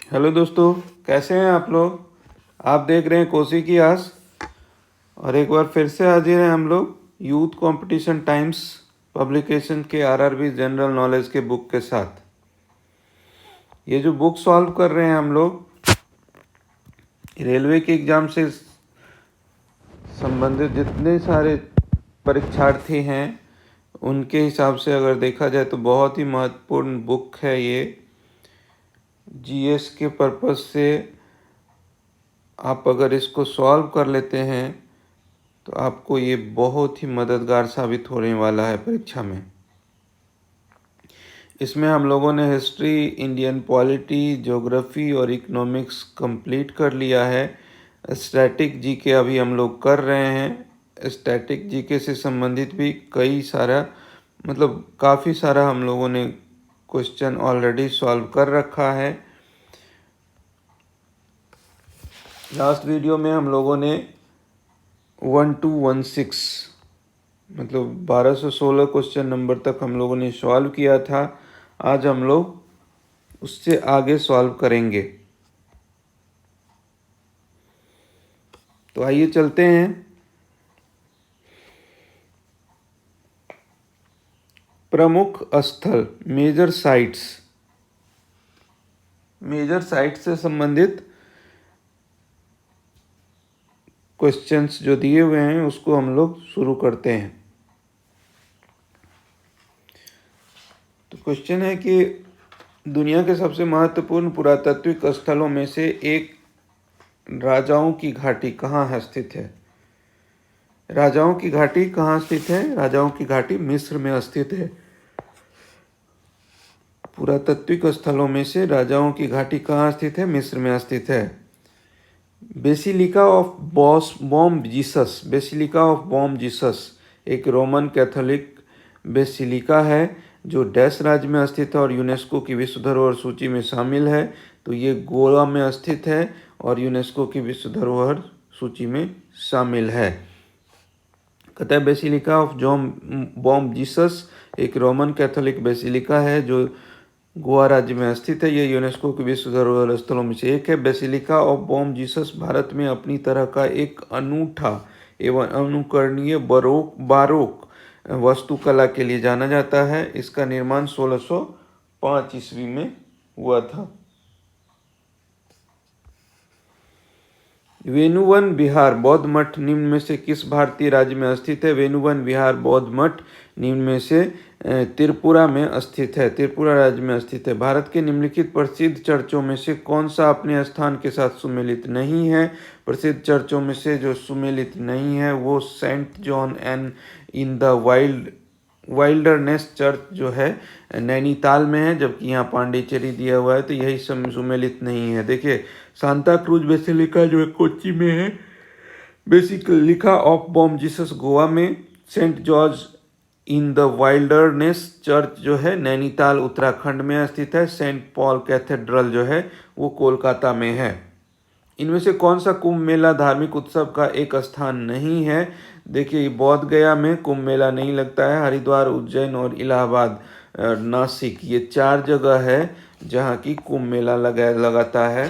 Hello दोस्तों, कैसे हैं आप लोग। आप देख रहे हैं कोसी की आस। और एक बार फिर से हाजिर हैं हम लोग यूथ कंपटीशन टाइम्स पब्लिकेशन के आरआरबी जनरल नॉलेज के बुक के साथ। ये जो बुक सॉल्व कर रहे हैं हम लोग, रेलवे के एग्ज़ाम से संबंधित जितने सारे परीक्षार्थी हैं उनके हिसाब से अगर देखा जाए तो बहुत ही महत्वपूर्ण बुक है ये। जीएस के पर्पस से आप अगर इसको सॉल्व कर लेते हैं तो आपको ये बहुत ही मददगार साबित होने वाला है परीक्षा में। इसमें हम लोगों ने हिस्ट्री, इंडियन पॉलिटी, ज्योग्राफी और इकोनॉमिक्स कंप्लीट कर लिया है। स्टैटिक जीके अभी हम लोग कर रहे हैं। स्टैटिक जीके से संबंधित भी काफ़ी सारा हम लोगों ने क्वेश्चन ऑलरेडी सॉल्व कर रखा है। लास्ट वीडियो में हम लोगों ने 1216 1216 क्वेश्चन नंबर तक हम लोगों ने सॉल्व किया था। आज हम लोग उससे आगे सॉल्व करेंगे। तो आइए चलते हैं। प्रमुख स्थल, मेजर साइट्स से संबंधित क्वेश्चंस जो दिए हुए हैं उसको हम लोग शुरू करते हैं। तो क्वेश्चन है कि दुनिया के सबसे महत्वपूर्ण पुरातात्विक स्थलों में से एक राजाओं की घाटी कहाँ स्थित है। राजाओं की घाटी कहाँ स्थित है? राजाओं की घाटी मिस्र में स्थित है। पुरातात्विक स्थलों में से राजाओं की घाटी कहाँ स्थित है? मिस्र में स्थित है। बेसिलिका ऑफ बॉम जीसस एक रोमन कैथोलिक बेसिलिका है जो डैश राज्य में स्थित है और यूनेस्को की विश्व धरोहर सूची में शामिल है। तो ये गोवा में स्थित है और यूनेस्को की विश्व धरोहर सूची में शामिल है। कहता है बेसिलिका ऑफ बॉम जीसस एक रोमन कैथोलिक बेसिलिका है जो गोवा राज्य में स्थित है। यह यूनेस्को के विश्व धरोहर स्थलों में से एक है। Basilica of Bom Jesus Bharat में अपनी तरह का एक अनूठा एवं अनुकरणीय बारोक वास्तुकला के लिए जाना जाता है। इसका निर्माण 1605 ईस्वी में हुआ था। वेनुवन विहार बौद्ध मठ निम्न में से किस भारतीय राज्य में स्थित है? वेनुवन विहार बौद्ध मठ निम्न में से त्रिपुरा में स्थित है। त्रिपुरा राज्य में स्थित है। भारत के निम्नलिखित प्रसिद्ध चर्चों में से कौन सा अपने स्थान के साथ सुमेलित नहीं है? प्रसिद्ध चर्चों में से जो सुमेलित नहीं है वो saint John and in the wilderness church जो है नैनीताल में है, जबकि यहाँ पांडिचेरी दिया हुआ है तो यही सुमेलित नहीं है। देखिए सांता क्रूज बेसिलिका जो है कोच्चि में है, basilica of Bom Jesus Goa में, Saint George in the wilderness church जो है नैनीताल उत्तराखंड में स्थित है, सेंट पॉल कैथेड्रल जो है वो कोलकाता में है। इनमें से कौन सा कुंभ मेला धार्मिक उत्सव का एक स्थान नहीं है? देखिए बोध गया में कुंभ मेला नहीं लगता है। हरिद्वार, उज्जैन और इलाहाबाद, नासिक ये 4 जगह है जहाँ की कुंभ मेला लगाता है।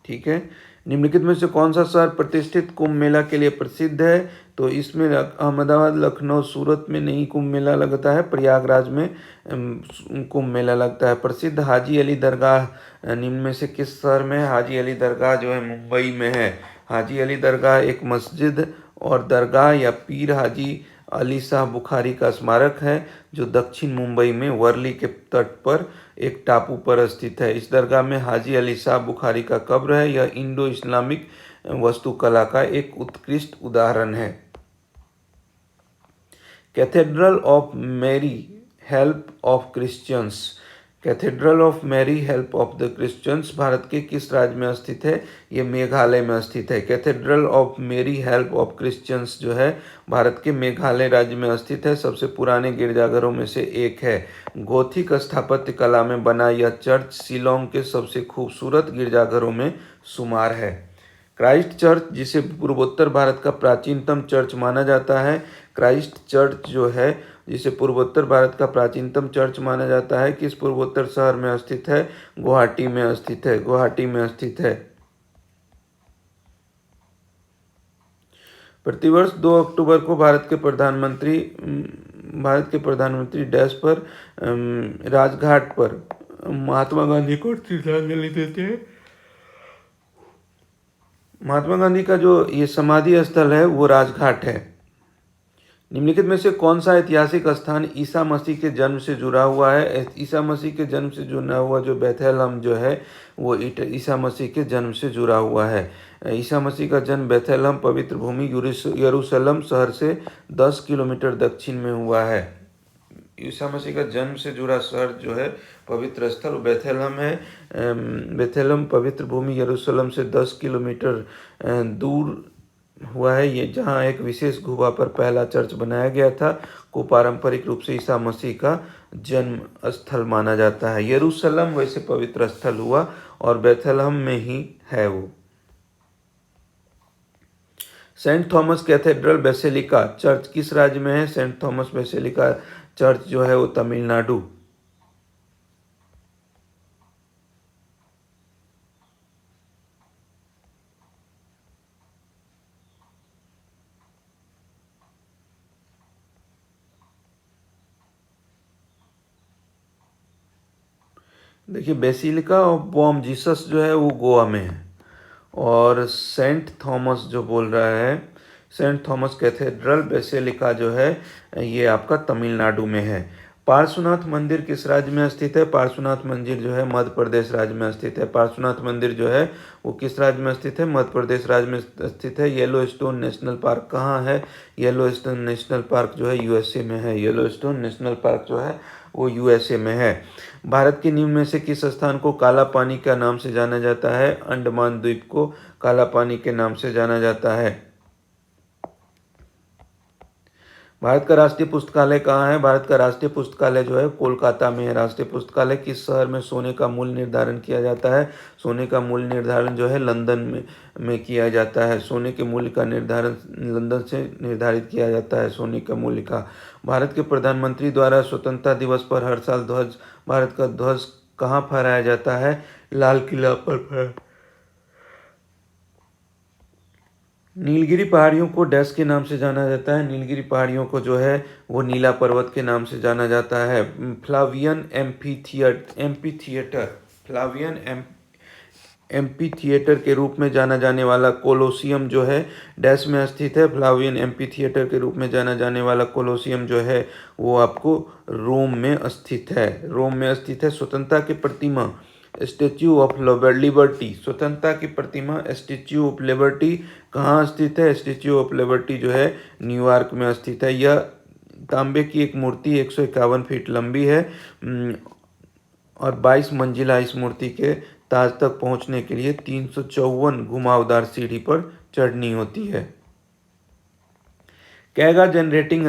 ठीक है। निम्नलिखित में से कौन सा शहर प्रतिष्ठित कुंभ मेला के लिए प्रसिद्ध है? तो इसमें अहमदाबाद, लखनऊ, सूरत में नहीं कुंभ मेला लगता है, प्रयागराज में कुंभ मेला लगता है। प्रसिद्ध हाजी अली दरगाह निम्न में से किस शहर में है? हाजी अली दरगाह जो है मुंबई में है। हाजी अली दरगाह एक मस्जिद और दरगाह या पीर हाजी अली शाह बुखारी का स्मारक है जो दक्षिण मुंबई में वर्ली के तट पर एक टापू पर स्थित है। इस दरगाह में हाजी अली शाह बुखारी का कब्र है। यह इंडो इस्लामिक वास्तुकला का एक उत्कृष्ट उदाहरण है। Cathedral of Mary help of Christians, cathedral of Mary help of the Christians Bharat के किस राज्य में स्थित है? ये मेघालय में स्थित है। Cathedral of Mary help of Christians जो है भारत के मेघालय राज्य में स्थित है। सबसे पुराने गिरजाघरों में से एक है। गोथिक स्थापत्य कला में बना यह चर्च शिलोंग के सबसे खूबसूरत गिरजाघरों में शुमार है। क्राइस्ट चर्च जिसे पूर्वोत्तर भारत का प्राचीनतम चर्च माना जाता है, क्राइस्ट चर्च जो है, जिसे पूर्वोत्तर भारत का प्राचीनतम चर्च माना जाता है, किस पूर्वोत्तर शहर में स्थित है? गुवाहाटी में स्थित है, गुवाहाटी में स्थित है। प्रतिवर्ष 2 अक्टूबर को भारत के प्रधानमंत्री डैश पर राजघाट पर महात्मा गांधी को श्रद्धांजलि देते हैं। महात्मा गांधी का जो ये समाधि स्थल है वो राजघाट है। निम्नलिखित में से कौन सा ऐतिहासिक स्थान ईसा मसीह के जन्म से जुड़ा हुआ है? ईसा मसीह के जन्म से जुड़ा हुआ जो बेथलेहम जो है वो ईसा मसीह के जन्म से जुड़ा हुआ है। ईसा मसीह का जन्म बेथलेहम पवित्र भूमि यरूशलेम शहर से 10 किलोमीटर दक्षिण में हुआ है। ईसा मसीह का जन्म से जुड़ा शहर जो है पवित्र स्थल बेथलेहम है। बेथलेहम पवित्र भूमि यरूशलेम से 10 किलोमीटर दूर हुआ है। ये जहाँ एक विशेष गुफा पर पहला चर्च बनाया गया था, को पारंपरिक रूप से ईसा मसीह का जन्म स्थल माना जाता है। यरूशलेम वैसे पवित्र स्थल हुआ और बेथलेहम में ही है वो। Saint Thomas cathedral basilica church किस राज्य में है? सेंट थॉमस बेसिलिका चर्च जो है वो तमिलनाडु। देखिए बेसिलिका ऑफ बॉम जीसस जो है वो गोवा में है और सेंट थॉमस जो बोल रहा है सेंट थॉमस कैथेड्रल बेसिलिका जो है ये आपका तमिलनाडु में है। पार्श्वनाथ मंदिर किस राज्य में स्थित है? पार्श्वनाथ मंदिर जो है मध्य प्रदेश राज्य में स्थित है। पार्श्वनाथ मंदिर जो है वो किस राज्य में स्थित है? मध्य प्रदेश राज्य में स्थित है। येलोस्टोन नेशनल पार्क कहाँ है? येलोस्टोन नेशनल पार्क जो है यूएसए में है। येलोस्टोन नेशनल पार्क जो है वो यूएसए में है। भारत के निम्न में से किस स्थान को काला पानी का नाम से जाना जाता है? अंडमान द्वीप को काला पानी के नाम से जाना जाता है। भारत का राष्ट्रीय पुस्तकालय कहाँ है? भारत का राष्ट्रीय पुस्तकालय जो है कोलकाता में है। राष्ट्रीय पुस्तकालय किस शहर में सोने का मूल्य निर्धारण किया जाता है? सोने का मूल्य निर्धारण जो है लंदन में किया जाता है। सोने के मूल्य का निर्धारण लंदन से निर्धारित किया जाता है सोने का मूल्य का। भारत के प्रधानमंत्री द्वारा स्वतंत्रता दिवस पर हर साल भारत का ध्वज कहाँ फहराया जाता है? लाल किला पर। नीलगिरी पहाड़ियों को डैश के नाम से जाना जाता है? नीलगिरी पहाड़ियों को जो है वो नीला पर्वत के नाम से जाना जाता है। फ्लावियन एम्पी थिएटर के रूप में जाना जाने वाला कोलोसियम जो है डैश में स्थित है। फ्लावियन एम्पी थिएटर के रूप में जाना जाने वाला कोलोसियम जो है वो आपको रोम में स्थित है। रोम में स्थित है। स्वतंत्रता की प्रतिमा स्टेच्यू ऑफ लिबर्टी, स्वतंत्रता की प्रतिमा स्टेच्यू ऑफ लिबर्टी कहाँ स्थित है? स्टेच्यू ऑफ लिबर्टी जो है न्यूयॉर्क में स्थित है। यह तांबे की एक मूर्ति 151 फीट लंबी है और 22 मंजिला। इस मूर्ति के ताज तक पहुंचने के लिए 354 घुमावदार सीढ़ी पर चढ़नी होती है। कैगा जनरेटिंग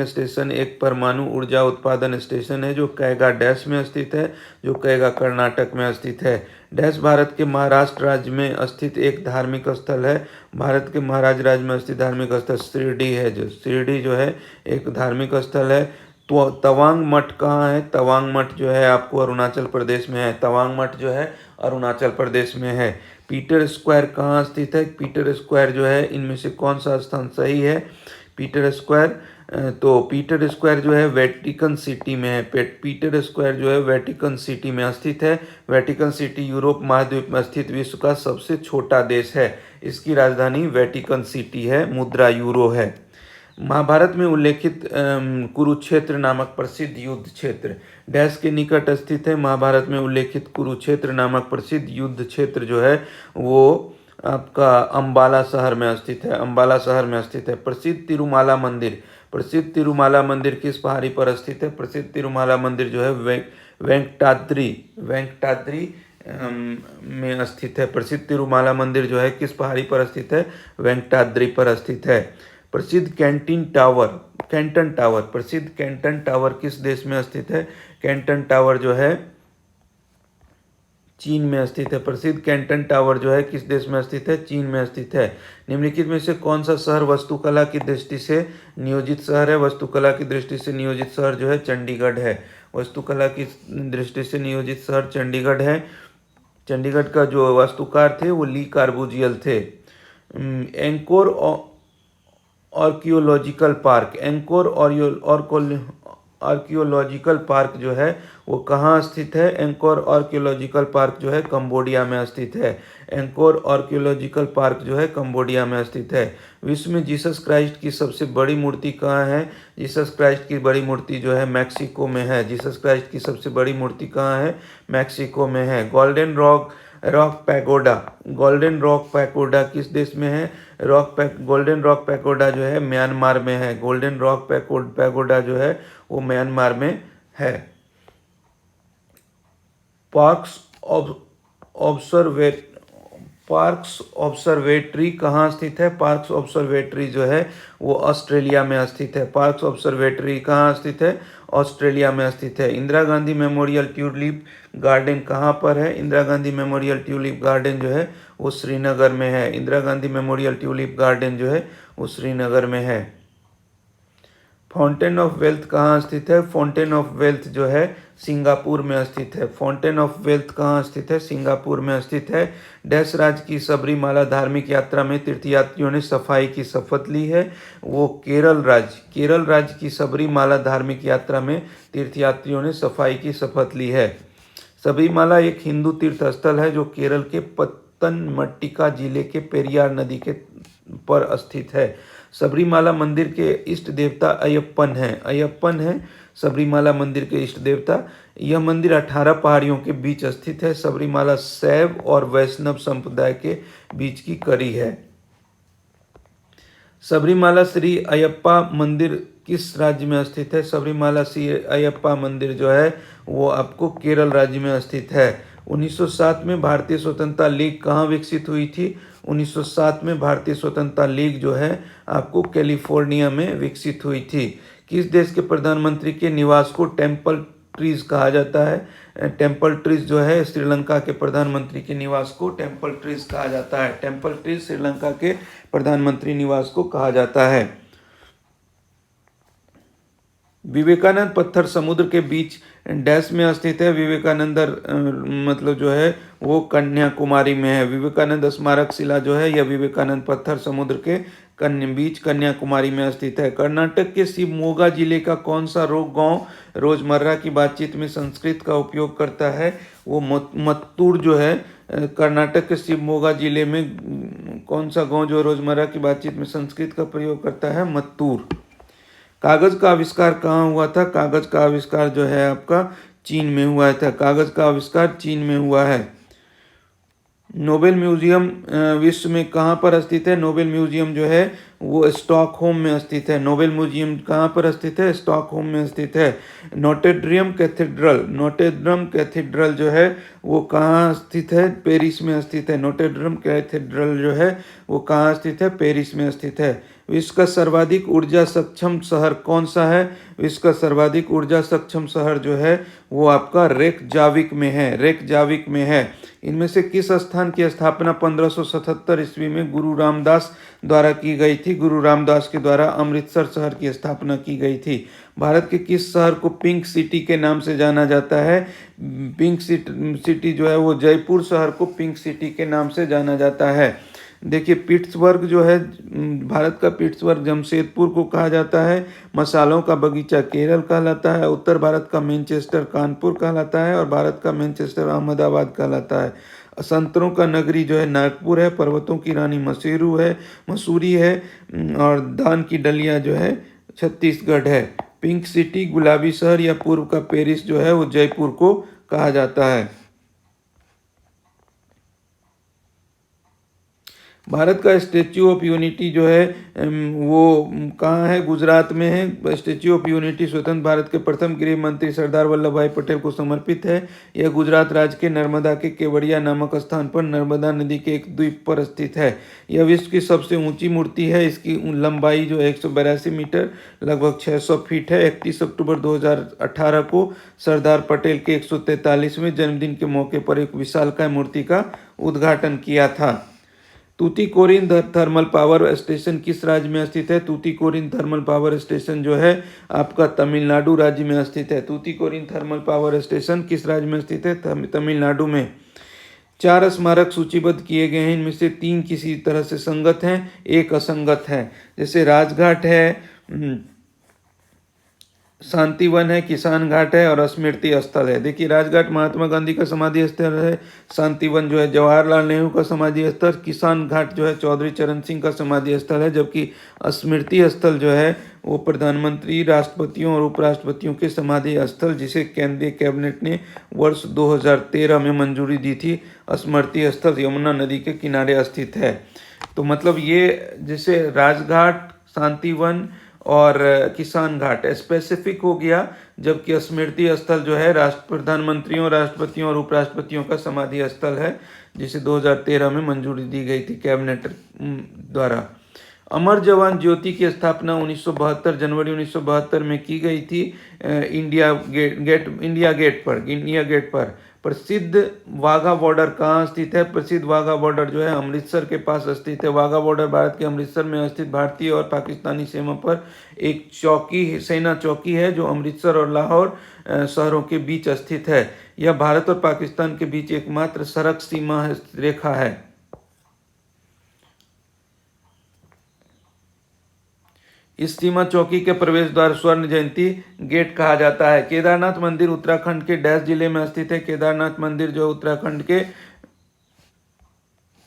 स्टेशन एक परमाणु ऊर्जा उत्पादन स्टेशन है जो कैगा डैश में स्थित है, जो कैगा कर्नाटक में स्थित है। डैश भारत के महाराष्ट्र राज्य में स्थित एक धार्मिक स्थल है। भारत के महाराष्ट्र राज्य में स्थित धार्मिक स्थल शिरडी है। जो शिरडी जो है एक धार्मिक स्थल है। तो तवांग मठ कहाँ है? तवांग मठ जो है आपको अरुणाचल प्रदेश में है। तवांग मठ जो है अरुणाचल प्रदेश में है। पीटर स्क्वायर कहाँ स्थित है? पीटर स्क्वायर जो है इनमें से कौन सा स्थान सही है? पीटर स्क्वायर जो है वेटिकन सिटी में है। पीटर स्क्वायर जो है वेटिकन सिटी में स्थित है। वेटिकन सिटी यूरोप महाद्वीप में स्थित विश्व का सबसे छोटा देश है। इसकी राजधानी वेटिकन सिटी है। मुद्रा यूरो है। महाभारत में उल्लेखित कुरुक्षेत्र नामक प्रसिद्ध युद्ध क्षेत्र डैश के निकट स्थित है। महाभारत में उल्लेखित कुरुक्षेत्र नामक प्रसिद्ध युद्ध क्षेत्र जो है वो आपका अंबाला शहर में स्थित है। अंबाला शहर में स्थित है। प्रसिद्ध तिरुमाला मंदिर किस पहाड़ी पर स्थित है? प्रसिद्ध तिरुमाला मंदिर जो है वेंकटाद्री में स्थित है। प्रसिद्ध तिरुमाला मंदिर जो है किस पहाड़ी पर स्थित है? वेंकटाद्री पर स्थित है। प्रसिद्ध कैंटन टावर किस देश में स्थित है? कैंटन टावर जो है चीन में स्थित है। प्रसिद्ध कैंटन टावर जो है किस देश में स्थित है? चीन में स्थित है। निम्नलिखित में से कौन सा शहर वास्तुकला की दृष्टि से नियोजित शहर है? वास्तुकला की दृष्टि से नियोजित शहर जो है चंडीगढ़ है। वास्तुकला की दृष्टि से नियोजित शहर चंडीगढ़ है। चंडीगढ़ का जो वास्तुकार थे वो ली कार्बूजियल थे। Anchor archaeological park, anchor archaeological park जो है वो कहाँ स्थित है? एंकोर आर्कियोलॉजिकल पार्क जो है कंबोडिया में स्थित है। एंकोर आर्कियोलॉजिकल पार्क जो है कंबोडिया में स्थित है। विश्व में जीसस क्राइस्ट की सबसे बड़ी मूर्ति कहाँ है? जीसस क्राइस्ट की बड़ी मूर्ति जो है मैक्सिको में है। जीसस क्राइस्ट की सबसे बड़ी मूर्ति कहाँ है? मैक्सिको में है। Rock pagoda, golden rock pagoda किस देश में है? गोल्डन रॉक पैगोडा जो है म्यांमार में है। गोल्डन रॉक पैगोडा जो है वो म्यांमार में है। पार्क्स ऑब्जर्वेटरी कहाँ स्थित है? पार्क्स ऑब्जर्वेटरी जो है वो ऑस्ट्रेलिया में स्थित है। पार्क्स ऑब्जर्वेटरी कहाँ स्थित है? ऑस्ट्रेलिया में स्थित है। Indira Gandhi memorial tulip garden कहाँ पर है? Indira Gandhi memorial tulip garden जो है वो श्रीनगर में है। Indira Gandhi memorial tulip garden जो है वो श्रीनगर में है। फाउंटेन ऑफ वेल्थ कहाँ स्थित है? फाउंटेन ऑफ वेल्थ जो है सिंगापुर में स्थित है। फाउंटेन ऑफ वेल्थ कहाँ स्थित है? सिंगापुर में स्थित है। डैश राज्य की सबरीमाला धार्मिक यात्रा में तीर्थयात्रियों ने सफाई की शपथ ली है? वो केरल राज्य की सबरीमाला धार्मिक यात्रा में तीर्थयात्रियों ने सफाई की शपथ ली है। सबरीमाला एक हिंदू तीर्थ स्थल है जो केरल के पत्तनमथिट्टा जिले के पेरियार नदी के पर स्थित है। सबरीमाला मंदिर के इष्ट देवता अयप्पन है। सबरीमाला मंदिर के इष्ट देवता। यह मंदिर 18 पहाड़ियों के बीच स्थित है। सबरीमाला शैव और वैष्णव संप्रदाय के बीच की कड़ी है। सबरीमाला श्री अयप्पा मंदिर किस राज्य में स्थित है? सबरीमाला श्री अयप्पा मंदिर जो है वो आपको केरल राज्य में स्थित है। 1907 में भारतीय स्वतंत्रता लीग कहाँ विकसित हुई थी? 1907 में भारतीय स्वतंत्रता लीग जो है आपको कैलिफोर्निया में विकसित हुई थी। किस देश के प्रधानमंत्री के निवास को टेम्पल ट्रीज कहा जाता है? टेम्पल ट्रीज जो है श्रीलंका के प्रधानमंत्री के निवास को टेम्पल ट्रीज कहा जाता है। टेम्पल ट्रीज श्रीलंका के प्रधानमंत्री निवास को कहा जाता है। विवेकानंद पत्थर समुद्र के बीच डैश में स्थित है। विवेकानंद मतलब जो है वो कन्याकुमारी में है। विवेकानंद स्मारक शिला जो है यह विवेकानंद पत्थर समुद्र के बीच कन्याकुमारी में स्थित है। कर्नाटक के शिवमोगा जिले का कौन सा गांव रोजमर्रा की बातचीत में संस्कृत का उपयोग करता है? वो मत्तूर जो है। कर्नाटक के शिवमोगा जिले में कौन सा गांव जो रोजमर्रा की बातचीत में संस्कृत का प्रयोग करता है? मत्तूर। कागज का आविष्कार कहाँ हुआ था? कागज का आविष्कार जो है आपका चीन में हुआ था। कागज का आविष्कार चीन में हुआ है। नोबेल म्यूजियम विश्व में कहाँ पर स्थित है? नोबेल म्यूजियम जो है वो स्टॉकहोम में स्थित है। नोबेल म्यूजियम कहाँ पर स्थित है? स्टॉकहोम में स्थित है। नोटेड्रम कैथेड्रल जो है वो कहाँ स्थित है? पेरिस में स्थित है। नोटेड्रम कैथेड्रल जो है वो कहाँ स्थित है? पेरिस में स्थित है। विश्व का सर्वाधिक ऊर्जा सक्षम शहर कौन सा है? विश्व का सर्वाधिक ऊर्जा सक्षम शहर जो है वो आपका रेकजाविक में है। इनमें से किस स्थान की स्थापना 1577 ईस्वी में गुरु रामदास द्वारा की गई थी? गुरु रामदास के द्वारा अमृतसर शहर की स्थापना की गई थी। भारत के किस शहर को पिंक सिटी के नाम से जाना जाता है? पिंक सिटी जो है वो जयपुर शहर को पिंक सिटी के नाम से जाना जाता है। देखिए पिट्सबर्ग जो है भारत का पिट्सबर्ग जमशेदपुर को कहा जाता है। मसालों का बगीचा केरल कहलाता है। उत्तर भारत का मैनचेस्टर कानपुर कहलाता है और भारत का मैनचेस्टर अहमदाबाद कहलाता है। संतरों का नगरी जो है नागपुर है। पर्वतों की रानी मसूरी है और दान की डलिया जो है छत्तीसगढ़ है। पिंक सिटी गुलाबी शहर या पूर्व का पेरिस जो है वो जयपुर को कहा जाता है। भारत का स्टैच्यू ऑफ यूनिटी जो है वो कहाँ है? गुजरात में है। स्टैच्यू ऑफ यूनिटी स्वतंत्र भारत के प्रथम गृह मंत्री सरदार वल्लभ भाई पटेल को समर्पित है। यह गुजरात राज्य के नर्मदा के केवड़िया नामक स्थान पर नर्मदा नदी के एक द्वीप पर स्थित है। यह विश्व की सबसे ऊंची मूर्ति है। इसकी लंबाई जो है 182 मीटर लगभग 600 फीट है। 31 अक्टूबर 2018 को सरदार पटेल के 143वें जन्मदिन के मौके पर एक विशालकाय मूर्ति का उद्घाटन किया था। तूतीकोरिन थर्मल पावर स्टेशन किस राज्य में स्थित है? तूतीकोरिन थर्मल पावर स्टेशन जो है आपका तमिलनाडु राज्य में स्थित है। तूतीकोरिन थर्मल पावर स्टेशन किस राज्य में स्थित है? तमिलनाडु में। 4 स्मारक सूचीबद्ध किए गए हैं, इनमें से 3 किसी तरह से संगत हैं, 1 असंगत है। जैसे राजघाट है, शांतिवन है, किसान घाट है और स्मृति स्थल है। देखिए, राजघाट महात्मा गांधी का समाधि स्थल है, शांतिवन जो है जवाहरलाल नेहरू का समाधि स्थल, किसान घाट जो है चौधरी चरण सिंह का समाधि स्थल है, जबकि स्मृति स्थल जो है वो प्रधानमंत्री, राष्ट्रपतियों और उपराष्ट्रपतियों के समाधि स्थल, जिसे केंद्रीय कैबिनेट ने वर्ष 2013 में मंजूरी दी थी, स्मृति स्थल यमुना नदी के किनारे स्थित है। तो मतलब ये जैसे राजघाट, शांतिवन और किसान घाट स्पेसिफिक हो गया, जबकि स्मृति स्थल जो है प्रधानमंत्रियों, राष्ट्रपतियों और उपराष्ट्रपतियों का समाधि स्थल है, जिसे 2013 में मंजूरी दी गई थी कैबिनेट द्वारा। अमर जवान ज्योति की स्थापना 1972 जनवरी 1972 में की गई थी इंडिया गेट पर। प्रसिद्ध वाघा बॉर्डर कहाँ स्थित है? प्रसिद्ध वाघा बॉर्डर जो है अमृतसर के पास स्थित है। वाघा बॉर्डर भारत के अमृतसर में स्थित भारतीय और पाकिस्तानी सीमा पर एक सेना चौकी है, जो अमृतसर और लाहौर शहरों के बीच स्थित है। यह भारत और पाकिस्तान के बीच एकमात्र सड़क सीमा रेखा है। इस सीमा चौकी के प्रवेश द्वार स्वर्ण जयंती गेट कहा जाता है। केदारनाथ मंदिर उत्तराखंड के डैश जिले में स्थित है? केदारनाथ मंदिर जो उत्तराखंड के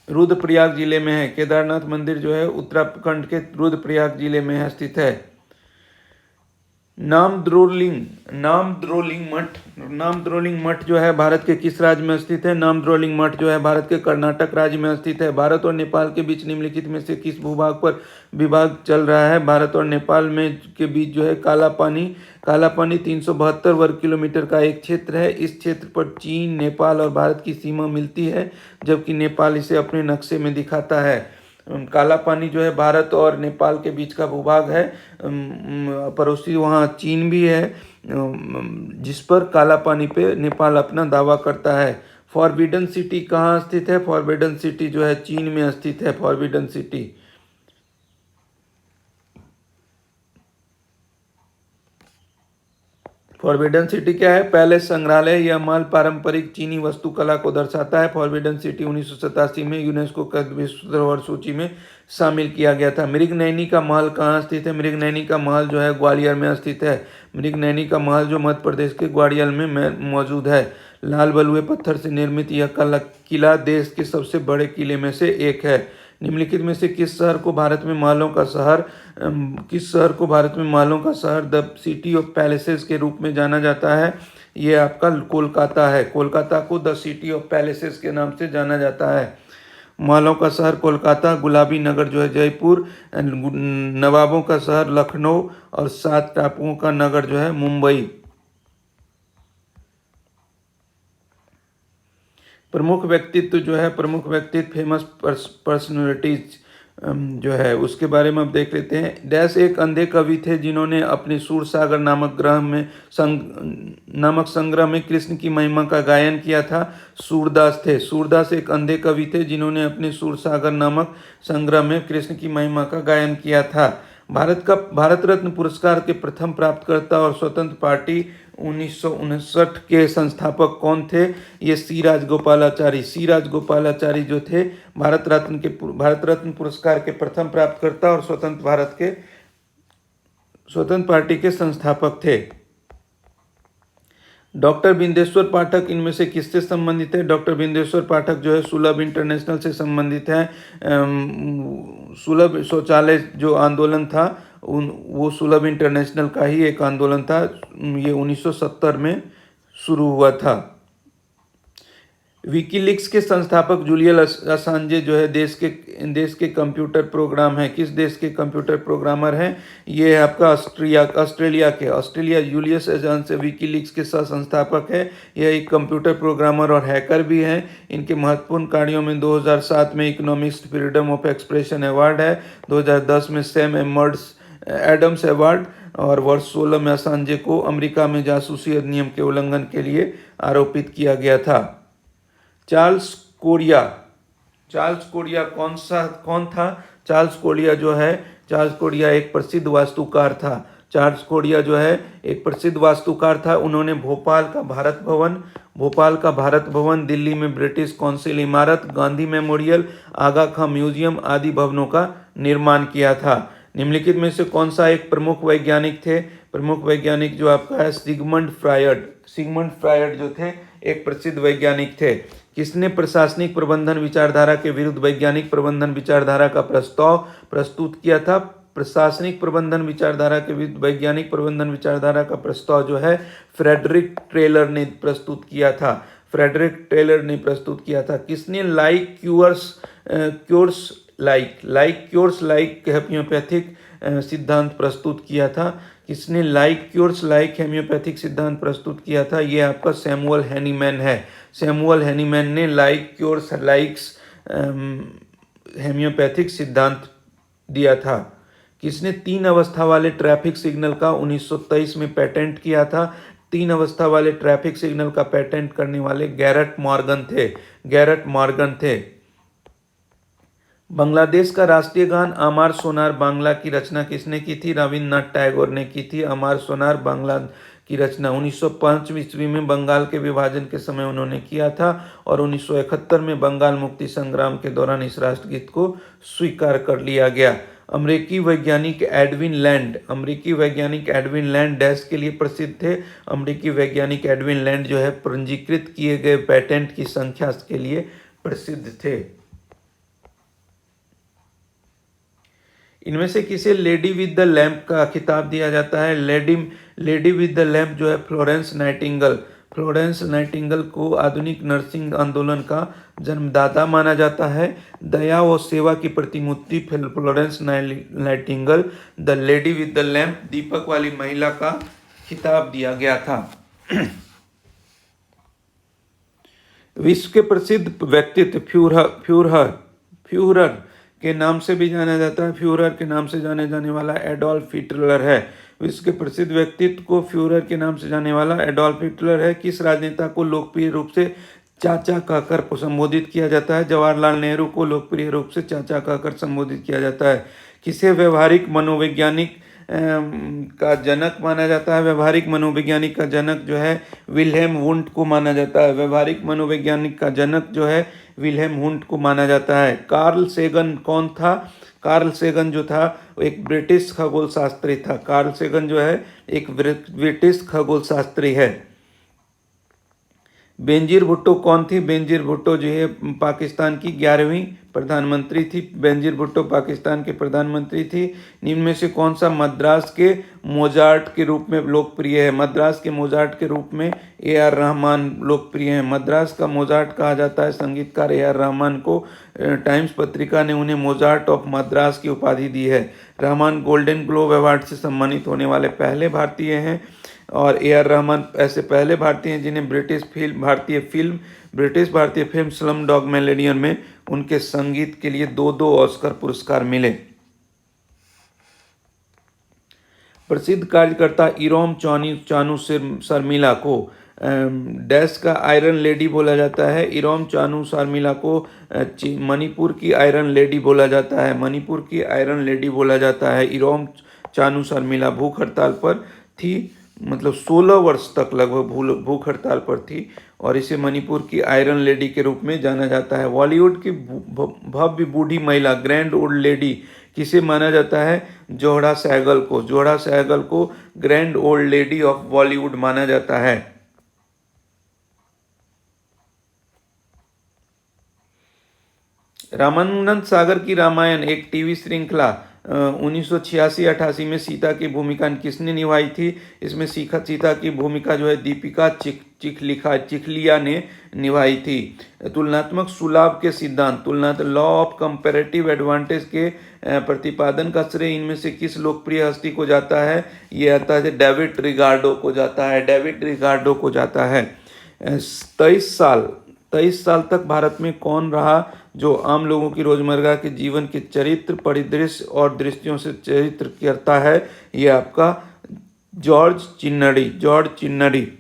रुद्रप्रयाग जिले में है। केदारनाथ मंदिर जो है उत्तराखंड के रुद्रप्रयाग जिले में स्थित है। नामद्रोलिंग मठ जो है भारत के किस राज्य में स्थित है? नामद्रोलिंग मठ जो है भारत के कर्नाटक राज्य में स्थित है। भारत और नेपाल के बीच निम्नलिखित में से किस भूभाग पर विवाद चल रहा है? भारत और नेपाल में के बीच जो है काला पानी 372 वर्ग किलोमीटर का एक क्षेत्र है। इस क्षेत्र पर चीन, नेपाल और भारत की सीमा मिलती है, जबकि नेपाल इसे अपने नक्शे में दिखाता है। काला पानी जो है भारत और नेपाल के बीच का भूभाग है। पड़ोसी वहाँ चीन भी है, जिस पर काला पानी पे नेपाल अपना दावा करता है। फॉरबिडन सिटी कहाँ स्थित है? फॉरबिडन सिटी जो है चीन में स्थित है। फॉरबिडन सिटी फॉरबिडन सिटी क्या है? पैलेस संग्रहालय। यह महल पारंपरिक चीनी वास्तुकला को दर्शाता है। फॉरबिडन सिटी 1987 में यूनेस्को का विश्व धरोहर सूची में शामिल किया गया था। मृगनयनी का महल कहाँ स्थित है? मृगनयनी का महल जो है ग्वालियर में स्थित है। मृगनयनी का महल जो मध्य प्रदेश के ग्वालियर में मौजूद है। लाल बलुए पत्थर से निर्मित यह किला देश के सबसे बड़े किले में से एक है। निम्नलिखित में से किस शहर को भारत में महलों का शहर द सिटी ऑफ पैलेसेस के रूप में जाना जाता है? ये आपका कोलकाता है। कोलकाता को द सिटी ऑफ पैलेसेस के नाम से जाना जाता है। महलों का शहर कोलकाता, गुलाबी नगर जो है जयपुर, नवाबों का शहर लखनऊ और 7 टापुओं का नगर जो है मुंबई। प्रमुख व्यक्तित्व फेमस पर्सनैलिटीज जो है उसके बारे में अब देख लेते हैं। डैश एक अंधे कवि थे जिन्होंने अपने सूरसागर नामक संग्रह में कृष्ण की महिमा का गायन किया था। सूरदास थे। सूरदास एक अंधे कवि थे जिन्होंने अपने सूरसागर नामक संग्रह में कृष्ण की महिमा का गायन किया था। भारत रत्न पुरस्कार के प्रथम प्राप्तकर्ता और स्वतंत्र पार्टी 1959 के संस्थापक कौन थे? ये सी राजगोपालाचारी जो थे भारत रत्न पुरस्कार के प्रथम प्राप्तकर्ता और स्वतंत्र पार्टी के संस्थापक थे। डॉक्टर बिंदेश्वर पाठक इनमें से किससे संबंधित है? डॉक्टर बिंदेश्वर पाठक जो है सुलभ इंटरनेशनल से संबंधित है। सुलभ शौचालय जो आंदोलन था वो सुलभ इंटरनेशनल का ही एक आंदोलन था। ये 1970 में शुरू हुआ था। विकीलीक्स के संस्थापक जूलियन असांजे जो है देश के कंप्यूटर प्रोग्राम है। किस देश के कंप्यूटर प्रोग्रामर हैं? ये है आपका ऑस्ट्रेलिया जूलियस असांजे विकीलीक्स के सह संस्थापक है। यह एक कंप्यूटर प्रोग्रामर और हैकर भी हैं। इनके महत्वपूर्ण कार्यों में 2007 में economics freedom of expression award है, 2010 में सैम एडम्स अवार्ड, और वर्ष 16 में असांजे को अमेरिका में जासूसी अधिनियम के उल्लंघन के लिए आरोपित किया गया था। चार्ल्स कोरिया कौन था? चार्ल्स कोरिया एक प्रसिद्ध वास्तुकार था। चार्ल्स कोरिया जो है एक प्रसिद्ध वास्तुकार था। उन्होंने भोपाल का भारत भवन, दिल्ली में ब्रिटिश कौंसिल इमारत, गांधी मेमोरियल, आगा खां म्यूजियम आदि भवनों का निर्माण किया था। निम्नलिखित में से कौन सा एक प्रमुख वैज्ञानिक थे? प्रमुख वैज्ञानिक जो आपका है सिगमंड फ्रायड जो थे एक प्रसिद्ध वैज्ञानिक थे। किसने प्रशासनिक प्रबंधन विचारधारा के विरुद्ध वैज्ञानिक प्रबंधन विचारधारा का प्रस्ताव प्रस्तुत किया था? प्रशासनिक प्रबंधन विचारधारा के विरुद्ध वैज्ञानिक प्रबंधन विचारधारा का प्रस्ताव जो है फ्रेडरिक टेलर ने प्रस्तुत किया था। किसने लाइक क्योर्स लाइक हेम्योपैथिक सिद्धांत प्रस्तुत किया था? किसने लाइक क्योर्स लाइक हेम्योपैथिक सिद्धांत प्रस्तुत किया था? ये आपका सैमुअल हैनीमैन है। सैमुअल हैनीमैन ने लाइक क्योर्स लाइक्स हेम्योपैथिक सिद्धांत दिया था। किसने 3 अवस्था वाले ट्रैफिक सिग्नल का 1923 में पेटेंट किया था? 3 अवस्था वाले ट्रैफिक सिग्नल का पेटेंट करने वाले गैरट मॉर्गन थे। बांग्लादेश का राष्ट्रीय गान अमार सोनार बांग्ला की रचना किसने की थी? रविन्द्रनाथ टैगोर ने की थी। अमार सोनार बांग्ला की रचना 1905 ईस्वी में बंगाल के विभाजन के समय उन्होंने किया था और 1971 में बंगाल मुक्ति संग्राम के दौरान इस राष्ट्रगीत को स्वीकार कर लिया गया। अमेरिकी वैज्ञानिक एडविन लैंड डैश के लिए प्रसिद्ध थे। अमेरिकी वैज्ञानिक एडविन लैंड जो है पंजीकृत किए गए पेटेंट की संख्या के लिए प्रसिद्ध थे। इनमें से किसे लेडी विद द लैंप का खिताब दिया जाता है? लेडी विद द लैंप जो है फ्लोरेंस नाइटिंगेल को आधुनिक नर्सिंग आंदोलन का जन्मदाता माना जाता है। दया और सेवा की प्रतिमूर्ति Florence Nightingale, the lady with the lamp, दीपक वाली महिला का खिताब दिया गया था। विश्व के प्रसिद्ध व्यक्तित्व फ्यूहरर के नाम से भी जाना जाता है। फ्यूहरर के नाम से जाने जाने वाला एडोल्फ हिटलर है। विश्व के प्रसिद्ध व्यक्तित्व को फ्यूहरर के नाम से जाने वाला एडोल्फ हिटलर है। किस राजनेता को लोकप्रिय रूप से चाचा कहकर संबोधित किया जाता है? जवाहरलाल नेहरू को लोकप्रिय रूप से चाचा कहकर संबोधित किया जाता है। किसे व्यवहारिक मनोवैज्ञानिक का जनक माना जाता है? व्यवहारिक मनोवैज्ञानिक का जनक जो है विल्हेम वुंट को माना जाता है। व्यवहारिक मनोवैज्ञानिक का जनक जो है विल्हेम वुंट को माना जाता है। कार्ल सेगन कौन था? कार्ल सेगन जो था एक ब्रिटिश खगोल शास्त्री था। कार्ल सेगन जो है एक ब्रिटिश खगोल शास्त्री है। बेनजीर भुट्टो कौन थी? बेनजीर भुट्टो जो है पाकिस्तान की 11वीं प्रधानमंत्री थी। बेनजीर भुट्टो पाकिस्तान के प्रधानमंत्री थी। निम्न में से कौन सा मद्रास के मोजार्ट के रूप में लोकप्रिय है? मद्रास के मोजार्ट के रूप में AR रहमान लोकप्रिय है। मद्रास का मोजार्ट कहा जाता है संगीतकार AR रहमान को। टाइम्स पत्रिका ने उन्हें मोजार्ट ऑफ मद्रास की उपाधि दी है। रहमान गोल्डन ग्लोब अवार्ड से सम्मानित होने वाले पहले भारतीय हैं और AR रहमान ऐसे पहले भारतीय हैं जिन्हें ब्रिटिश भारतीय फिल्म स्लम डॉग मिलियनेयर में उनके संगीत के लिए 2 ऑस्कर पुरस्कार मिले। प्रसिद्ध कार्यकर्ता इरोम चानू शर्मिला को डैश का आयरन लेडी बोला जाता है। इरोम चानू शर्मिला को मणिपुर की आयरन लेडी बोला जाता है। इरोम चानू शर्मिला भूख हड़ताल पर थी, मतलब 16 वर्ष तक लगभग भूख हड़ताल पर थी और इसे मणिपुर की आयरन लेडी के रूप में जाना जाता है। बॉलीवुड की भव्य बूढ़ी महिला ग्रैंड ओल्ड लेडी किसे माना जाता है? जोहरा सहगल को grand old lady of Bollywood माना जाता है। रामानंद सागर की रामायण एक टीवी श्रृंखला 1986-88 में सीता की भूमिका किसने निभाई थी? इसमें सीता की भूमिका जो है दीपिका चिखलिया ने निभाई थी। तुलनात्मक सुलाभ के सिद्धांत, तुलनात्मक लॉ ऑफ कंपैरेटिव एडवांटेज के प्रतिपादन का श्रेय इनमें से किस लोकप्रिय हस्ती को जाता है? ये आता है डेविड रिकार्डो को जाता है, डेविड रिकार्डो को जाता है। 23 साल तक भारत में कौन रहा जो आम लोगों की रोजमर्रा के जीवन के चरित्र, परिदृश्य और दृष्टियों से चरित्र करता है? ये आपका जॉर्ज चिन्नडी।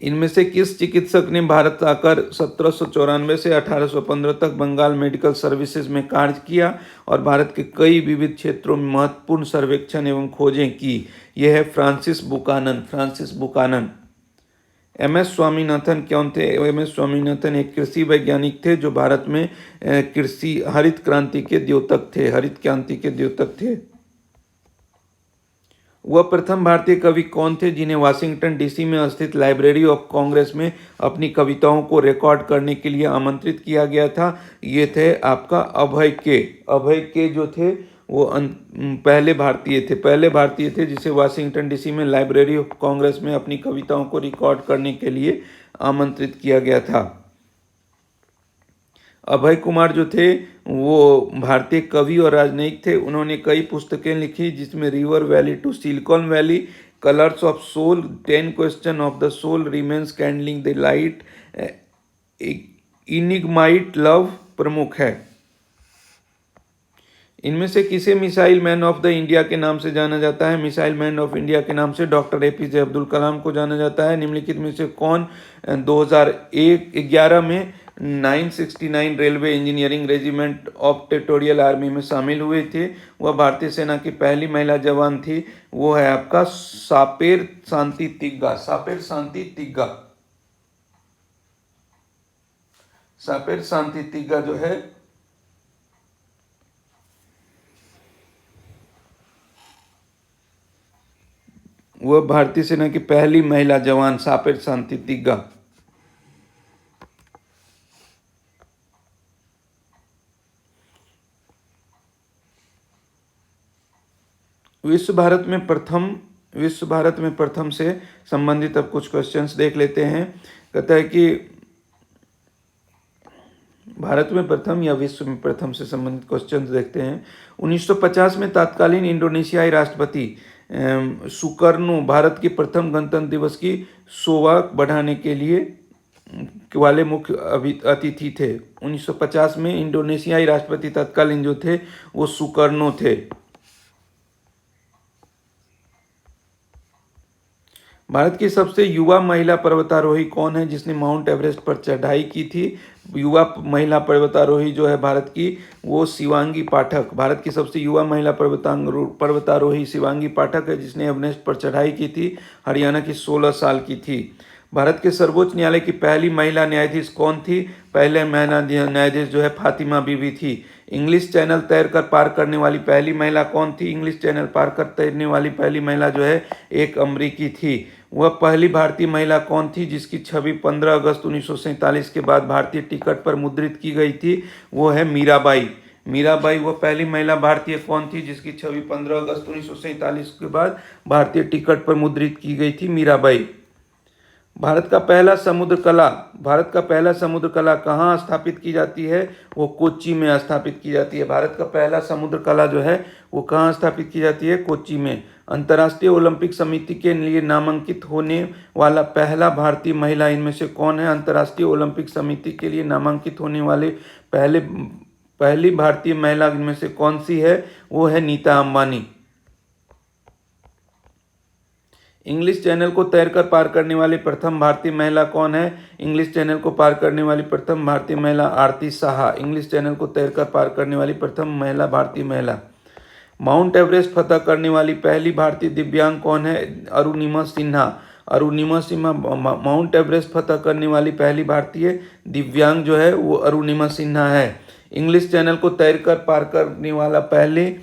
इनमें से किस चिकित्सक ने भारत आकर 1794 से 1815 तक बंगाल मेडिकल सर्विसेज में कार्य किया और भारत के कई विविध क्षेत्रों में महत्वपूर्ण सर्वेक्षण एवं खोजें की? यह है फ्रांसिस बुकानन। MS स्वामीनाथन कौन थे? MS स्वामीनाथन एक कृषि वैज्ञानिक थे जो भारत में हरित क्रांति के द्योतक थे। वह प्रथम भारतीय कवि कौन थे जिन्हें वाशिंगटन DC में स्थित लाइब्रेरी ऑफ कांग्रेस में अपनी कविताओं को रिकॉर्ड करने के लिए आमंत्रित किया गया था? ये थे आपका अभय के जो थे वो पहले भारतीय थे जिसे वाशिंगटन DC में लाइब्रेरी ऑफ कांग्रेस में अपनी कविताओं को रिकॉर्ड करने के लिए आमंत्रित किया गया था। अभय कुमार जो थे वो भारतीय कवि और राजनयिक थे। उन्होंने कई पुस्तकें लिखी जिसमें river valley to Silicon Valley, colours of soul, 10 question of the soul, remains kindling the light, इनिग्माइट लव प्रमुख है। इनमें से किसे missile man of the India के नाम से जाना जाता है? मिसाइल मैन ऑफ इंडिया के नाम से डॉक्टर APJ अब्दुल कलाम को जाना जाता है। निम्नलिखित में से कौन 2011 में 969 railway engineering regiment of territorial army में शामिल हुए थे? वह भारतीय सेना की पहली महिला जवान थी। वो है आपका सापेर शांति तिग्गा। सापेर शांति तिग्गा जो है वह भारतीय सेना की पहली महिला जवान सापेर शांति तिग्गा। विश्व भारत में प्रथम से संबंधित अब कुछ क्वेश्चंस देख लेते हैं। कहता है कि भारत में प्रथम या विश्व में प्रथम से संबंधित क्वेश्चंस देखते हैं। 1950 में तत्कालीन इंडोनेशियाई राष्ट्रपति सुकर्नो भारत के प्रथम गणतंत्र दिवस की शोभा बढ़ाने के लिए वाले मुख्य अतिथि थे। 1950 में इंडोनेशियाई राष्ट्रपति तत्कालीन जो थे वो सुकर्नो थे। भारत की सबसे युवा महिला पर्वतारोही कौन है जिसने माउंट एवरेस्ट पर चढ़ाई की थी? युवा महिला पर्वतारोही जो है भारत की वो शिवांगी पाठक। भारत की सबसे युवा महिला पर्वतारोही शिवांगी पाठक है जिसने एवरेस्ट पर चढ़ाई की थी। हरियाणा की 16 साल की थी। भारत के सर्वोच्च न्यायालय की पहली महिला न्यायाधीश कौन थी? पहले महिला न्यायाधीश जो है फातिमा बीबी थी। इंग्लिश चैनल तैरकर पार करने वाली पहली महिला कौन थी? इंग्लिश चैनल पार कर तैरने वाली पहली महिला जो है एक अमरीकी थी। वह पहली भारतीय महिला कौन थी जिसकी छवि 15 अगस्त 1947 के बाद भारतीय टिकट पर मुद्रित की गई थी? वो है मीराबाई। वह पहली महिला भारतीय कौन थी जिसकी छवि 15 अगस्त 1947 के बाद भारतीय टिकट पर मुद्रित की गई थी? मीराबाई। भारत का पहला समुद्र कला कहाँ स्थापित की जाती है? वो कोच्चि में स्थापित की जाती है। भारत का पहला समुद्र कला जो है वो कहाँ स्थापित की जाती है? कोच्चि में। अंतर्राष्ट्रीय ओलंपिक समिति के लिए नामांकित होने वाला पहला भारतीय महिला इनमें से कौन है? अंतर्राष्ट्रीय ओलंपिक समिति के लिए नामांकित होने वाले पहली भारतीय महिला इनमें से कौन सी है? वो है नीता अंबानी। इंग्लिश चैनल को तैरकर पार करने वाली प्रथम भारतीय महिला कौन है? इंग्लिश चैनल को पार करने वाली प्रथम भारतीय महिला आरती साहा। इंग्लिश चैनल को तैरकर पार करने वाली प्रथम भारतीय महिला। माउंट एवरेस्ट फतह करने वाली पहली भारतीय दिव्यांग कौन है? अरुणिमा सिन्हा। माउंट एवरेस्ट फतह करने वाली पहली भारतीय दिव्यांग जो है वो अरुणिमा सिन्हा है। इंग्लिश चैनल को तैरकर पार करने वाला पहले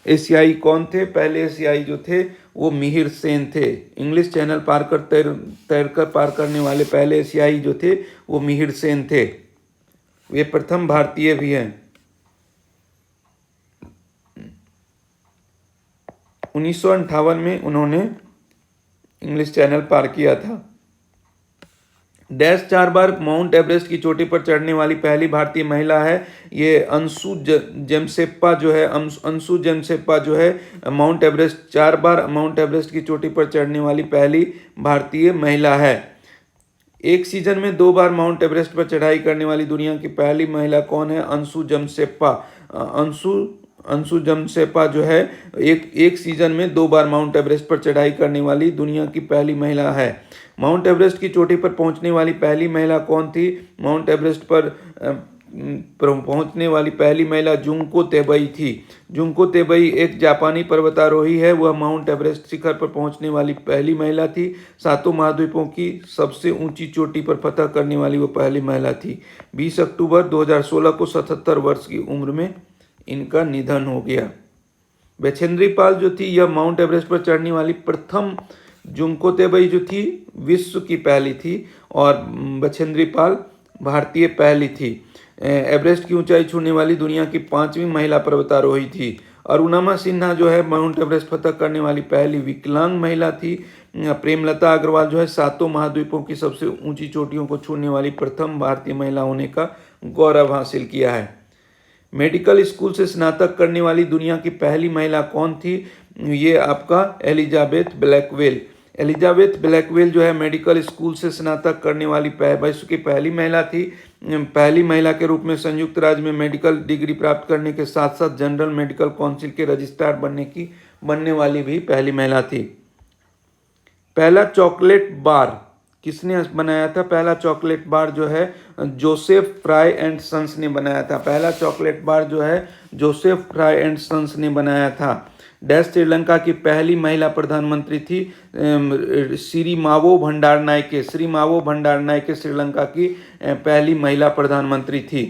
एशियाई कौन थे? पहले एशियाई जो थे वो मिहिर सेन थे। इंग्लिश चैनल तैरकर पार करने वाले पहले एशियाई जो थे वो मिहिर सेन थे। वे प्रथम भारतीय भी हैं। 1958 में उन्होंने इंग्लिश चैनल पार किया था। डैश 4 बार माउंट एवरेस्ट की चोटी पर चढ़ने वाली पहली भारतीय महिला है। ये अंशु जेमसेप्पा जो है, अंशु जेमसेप्पा जो है माउंट एवरेस्ट 4 बार माउंट एवरेस्ट की चोटी पर चढ़ने वाली पहली भारतीय महिला है। एक सीजन में 2 बार माउंट एवरेस्ट पर चढ़ाई करने वाली दुनिया की पहली महिला कौन है? अंशु जेमसेप्पा। अंशु जेमसेप्पा जो है एक सीजन में 2 बार माउंट एवरेस्ट पर चढ़ाई करने वाली दुनिया की पहली महिला है। माउंट एवरेस्ट की चोटी पर पहुंचने वाली पहली महिला कौन थी? माउंट एवरेस्ट पर पहुंचने वाली पहली महिला जुंको तेबई थी। जुंको तेबई एक जापानी पर्वतारोही है। वह माउंट एवरेस्ट शिखर पर पहुंचने वाली पहली महिला थी। 7 महाद्वीपों की सबसे ऊंची चोटी पर फतह करने वाली वह पहली महिला थी। 20 अक्टूबर 2016 को 77 वर्ष की उम्र में इनका निधन हो गया। बछेंद्री पाल जो थी यह माउंट एवरेस्ट पर चढ़ने वाली प्रथम, जुंको तेबई जो थी विश्व की पहली थी और बछेंद्री पाल भारतीय पहली थी। एवरेस्ट की ऊंचाई छूने वाली दुनिया की 5वीं महिला पर्वतारोही थी। अरुणिमा सिन्हा जो है माउंट एवरेस्ट फतह करने वाली पहली विकलांग महिला थी। प्रेमलता अग्रवाल जो है 7 महाद्वीपों की सबसे ऊंची चोटियों को छूने वाली प्रथम भारतीय महिला होने का गौरव हासिल किया है। मेडिकल स्कूल से स्नातक करने वाली दुनिया की पहली महिला कौन थी? ये आपका एलिजाबेथ ब्लैकवेल। एलिजाबेथ ब्लैकवेल जो है मेडिकल स्कूल से स्नातक करने वाली विश्व की पहली महिला थी। पहली महिला के रूप में संयुक्त राज्य में मेडिकल डिग्री प्राप्त करने के साथ साथ जनरल मेडिकल काउंसिल के रजिस्ट्रार बनने वाली भी पहली महिला थी। पहला चॉकलेट बार किसने बनाया था? पहला चॉकलेट बार जो है जोसेफ फ्राई एंड सन्स ने बनाया था। पहला चॉकलेट बार जो है जोसेफ फ्राई एंड सन्स ने बनाया था। डैश श्रीलंका की पहली महिला प्रधानमंत्री थी सिरिमावो भंडारनायके। सिरिमावो भंडारनायके श्रीलंका की पहली महिला प्रधानमंत्री थी।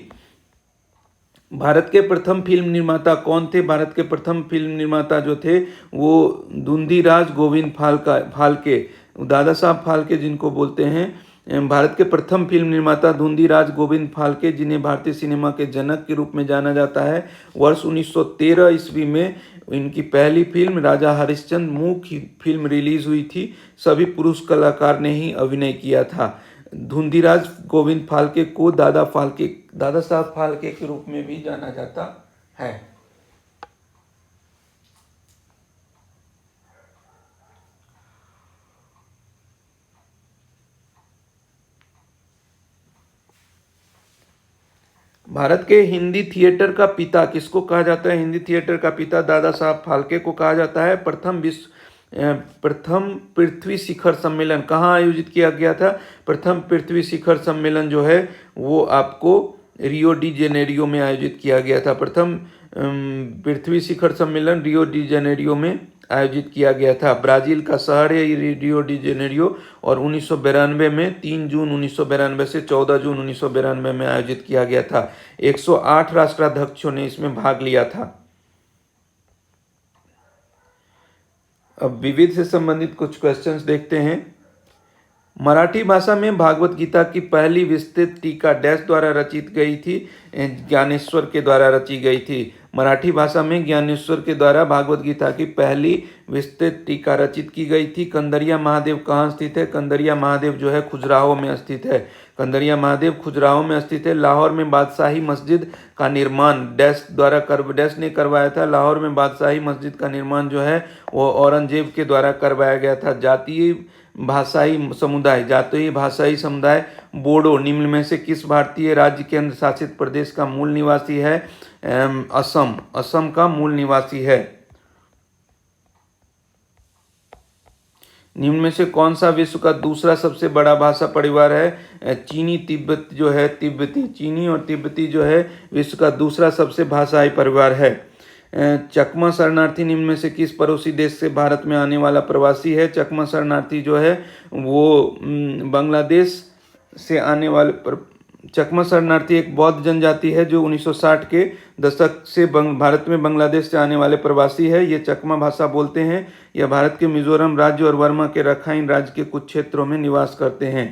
भारत के प्रथम फिल्म निर्माता कौन थे? भारत के प्रथम फिल्म निर्माता जो थे वो धुंधीराज गोविंद फाल्के, दादा साहब फाल्के जिनको बोलते हैं। भारत के प्रथम फिल्म निर्माता धुंधीराज गोविंद फाल्के, जिन्हें भारतीय सिनेमा के जनक के रूप में जाना जाता है। वर्ष 1913 ईस्वी में इनकी पहली फिल्म राजा हरिश्चंद्र मुख्य फिल्म रिलीज हुई थी। सभी पुरुष कलाकार ने ही अभिनय किया था। धुंधीराज गोविंद फाल्के को दादा साहब फाल्के के रूप में भी जाना जाता है। भारत के हिंदी थिएटर का पिता किसको कहा जाता है? हिंदी थिएटर का पिता दादा साहब फाल्के को कहा जाता है। प्रथम पृथ्वी शिखर सम्मेलन कहाँ आयोजित किया गया था? प्रथम पृथ्वी शिखर सम्मेलन जो है वो आपको रियो डी जेनेरियो में आयोजित किया गया था। प्रथम पृथ्वी शिखर सम्मेलन रियो डी जेनेरियो में आयोजित किया गया था। ब्राजील का शहर है रियो डी जेनेरियो और 1992 में 3 जून 1992 से 14 जून 1992 में आयोजित किया गया था। 108 राष्ट्राध्यक्षों ने इसमें भाग लिया था। अब विविध से संबंधित कुछ क्वेश्चंस देखते हैं। मराठी भाषा में भागवत गीता की पहली विस्तृत टीका डैश द्वारा रचित गई थी? ज्ञानेश्वर के द्वारा रची गई थी। मराठी भाषा में ज्ञानेश्वर के द्वारा भागवत गीता की पहली विस्तृत टीका रचित की गई थी। कंदरिया महादेव कहाँ स्थित है? कंदरिया महादेव जो है खुजराहो में स्थित है। कंदरिया महादेव खुजराहो में स्थित है। लाहौर में बादशाही मस्जिद का निर्माण डैश ने करवाया था। लाहौर में बादशाही मस्जिद का निर्माण जो है वो औरंगजेब के द्वारा करवाया गया था। जातीय भाषाई समुदाय बोडो निम्न में से किस भारतीय राज्य केंद्र शासित प्रदेश का मूल निवासी है? असम का मूल निवासी है। निम्न में से कौन सा विश्व का दूसरा सबसे बड़ा भाषा परिवार है? चीनी तिब्बत जो है तिब्बती, चीनी और तिब्बती जो है विश्व का दूसरा सबसे भाषाई परिवार है। चकमा शरणार्थी निम्न में से किस पड़ोसी देश से भारत में आने वाला प्रवासी है? चकमा शरणार्थी जो है वो बांग्लादेश से आने वाले चकमा शरणार्थी एक बौद्ध जनजाति है जो 1960 के दशक से भारत में बांग्लादेश से आने वाले प्रवासी है। ये चकमा भाषा बोलते हैं। यह भारत के मिजोरम राज्य और वर्मा के रखाइन राज्य के कुछ क्षेत्रों में निवास करते हैं।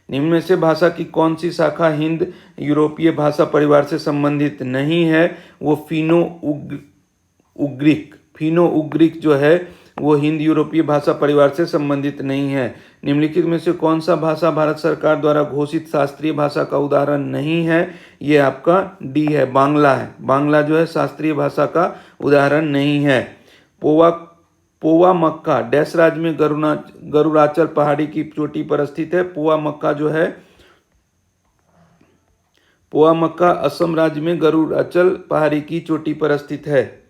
निम्न में से भाषा की कौन सी शाखा हिंद यूरोपीय भाषा परिवार से संबंधित नहीं है? वो फिनो फिनो उग्रिक जो है वो हिंद यूरोपीय भाषा परिवार से संबंधित नहीं है। निम्नलिखित में से कौन सा भाषा भारत सरकार द्वारा घोषित शास्त्रीय भाषा का उदाहरण नहीं है? ये आपका डी है, बांग्ला है। बांग्ला जो है शास्त्रीय भाषा का उदाहरण नहीं है। पोवा मक्का डैश राज्य में गरुड़ाचल पहाड़ी की चोटी पर स्थित है। पोवा मक्का असम राज्य में गरुड़ाचल पहाड़ी की चोटी पर स्थित है।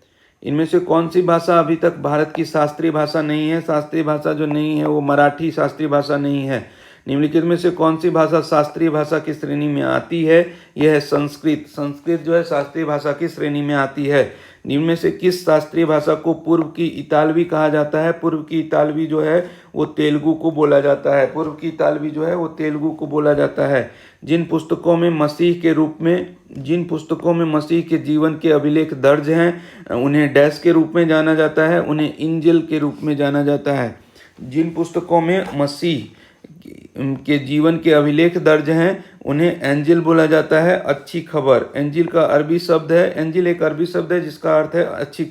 इनमें से कौन सी भाषा अभी तक भारत की शास्त्रीय भाषा नहीं है? शास्त्रीय भाषा जो नहीं है वो मराठी शास्त्रीय भाषा नहीं है। निम्नलिखित में से कौन सी भाषा शास्त्रीय भाषा की श्रेणी में आती है? यह है संस्कृत। संस्कृत जो है शास्त्रीय भाषा की श्रेणी में आती है। निम्न में से किस शास्त्रीय भाषा को पूर्व की इतालवी कहा जाता है? पूर्व की इतालवी जो है वो तेलुगु को बोला जाता है। पूर्व की इतालवी जो है वो तेलुगु को बोला जाता है। जिन पुस्तकों में मसीह के जीवन के अभिलेख दर्ज हैं उन्हें डैश के रूप में जाना जाता है, उन्हें इंजिल के रूप में जाना जाता है। जिन पुस्तकों में मसीह के जीवन के अभिलेख दर्ज हैं उन्हें एंजिल बोला जाता है, अच्छी खबर। एंजिल का अरबी शब्द है, एंजिल एक अरबी शब्द है जिसका अर्थ है अच्छी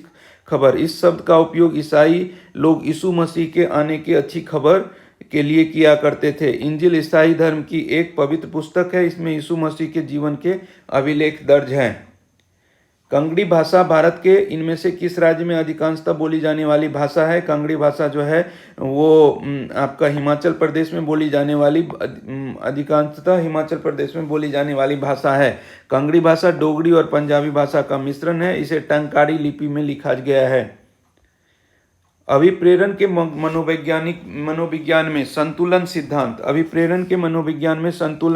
खबर। इस शब्द का उपयोग ईसाई लोग यीशु मसीह के आने की अच्छी खबर के लिए किया करते थे। इंजिल ईसाई धर्म की एक पवित्र पुस्तक है, इसमें यीशु मसीह के जीवन के अभिलेख दर्ज हैं। कंगड़ी भाषा भारत के इनमें से किस राज्य में अधिकांशतः बोली जाने वाली भाषा है? कंगड़ी भाषा जो है वो आपका हिमाचल प्रदेश में बोली जाने वाली, अधिकांशतः हिमाचल प्रदेश में बोली जाने वाली भाषा है। कंगड़ी भाषा डोगरी और पंजाबी भाषा का मिश्रण है। इसे टंकारी लिपि में लिखा गया है। अभिप्रेरण के मनोविज्ञान में संतुलन